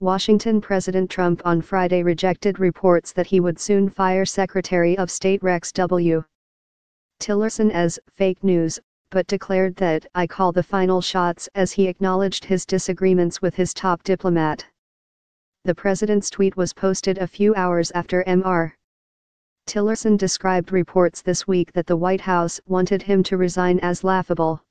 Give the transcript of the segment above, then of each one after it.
Washington President Trump on Friday rejected reports that he would soon fire Secretary of State Rex W. Tillerson as fake news, but declared that "I call the final shots" as he acknowledged his disagreements with his top diplomat. The president's tweet was posted a few hours after Mr. Tillerson described reports this week that the White House wanted him to resign as laughable.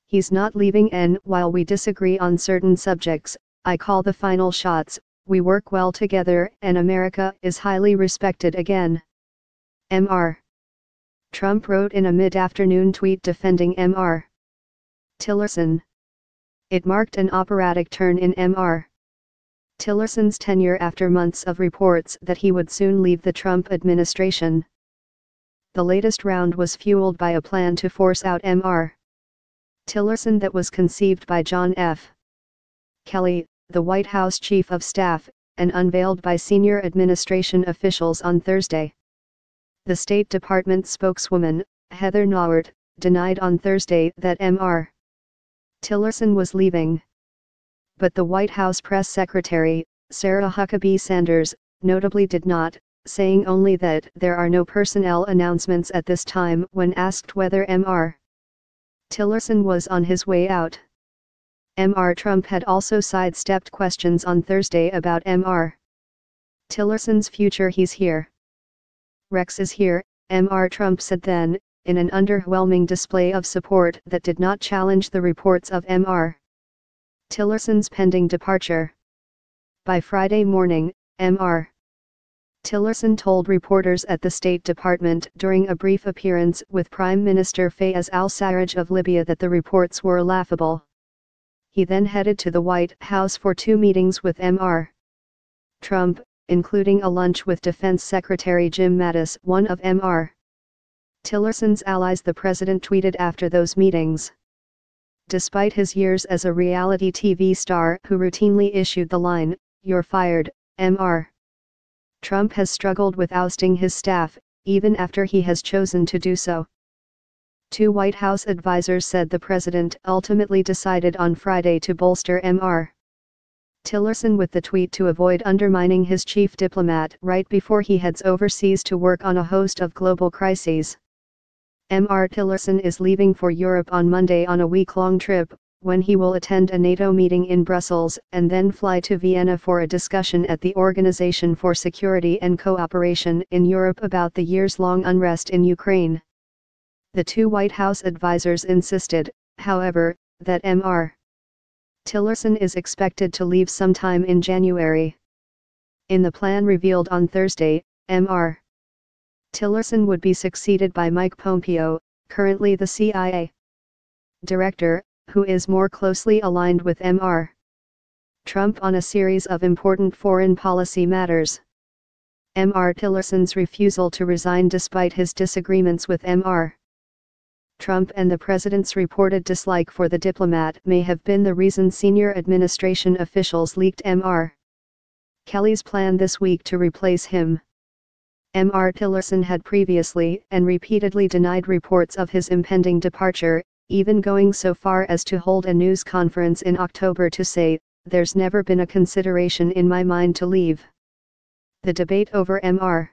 "He's not leaving, and while we disagree on certain subjects, I call the final shots. We work well together and America is highly respected again," Mr. Trump wrote in a mid-afternoon tweet defending Mr. Tillerson. It marked an operatic turn in Mr. Tillerson's tenure after months of reports that he would soon leave the Trump administration. The latest round was fueled by a plan to force out Mr. Tillerson that was conceived by John F. Kelly, the White House Chief of Staff, and unveiled by senior administration officials on Thursday. The State Department spokeswoman, Heather Nauert, denied on Thursday that Mr. Tillerson was leaving. But the White House press secretary, Sarah Huckabee Sanders, notably did not, saying only that there are no personnel announcements at this time when asked whether Mr. Tillerson was on his way out. Mr. Trump had also sidestepped questions on Thursday about Mr. Tillerson's future. "He's here. Rex is here," Mr. Trump said then, in an underwhelming display of support that did not challenge the reports of Mr. Tillerson's pending departure. By Friday morning, Mr. Tillerson told reporters at the State Department during a brief appearance with Prime Minister Fayez al-Sarraj of Libya that the reports were laughable. He then headed to the White House for 2 meetings with Mr. Trump, including a lunch with Defense Secretary Jim Mattis, one of Mr. Tillerson's allies. The president tweeted after those meetings. Despite his years as a reality TV star who routinely issued the line, "You're fired," Mr. Trump has struggled with ousting his staff, even after he has chosen to do so. 2 White House advisors said the president ultimately decided on Friday to bolster Mr. Tillerson with the tweet to avoid undermining his chief diplomat right before he heads overseas to work on a host of global crises. Mr. Tillerson is leaving for Europe on Monday on a week-long trip, when he will attend a NATO meeting in Brussels and then fly to Vienna for a discussion at the Organization for Security and Cooperation in Europe about the years-long unrest in Ukraine. The 2 White House advisors insisted, however, that Mr. Tillerson is expected to leave sometime in January. In the plan revealed on Thursday, Mr. Tillerson would be succeeded by Mike Pompeo, currently the CIA director, who is more closely aligned with Mr. Trump on a series of important foreign policy matters. Mr. Tillerson's refusal to resign despite his disagreements with Mr. Trump and the president's reported dislike for the diplomat may have been the reason senior administration officials leaked Mr. Kelly's plan this week to replace him. Mr. Tillerson had previously and repeatedly denied reports of his impending departure, even going so far as to hold a news conference in October to say, "There's never been a consideration in my mind to leave." The debate over Mr.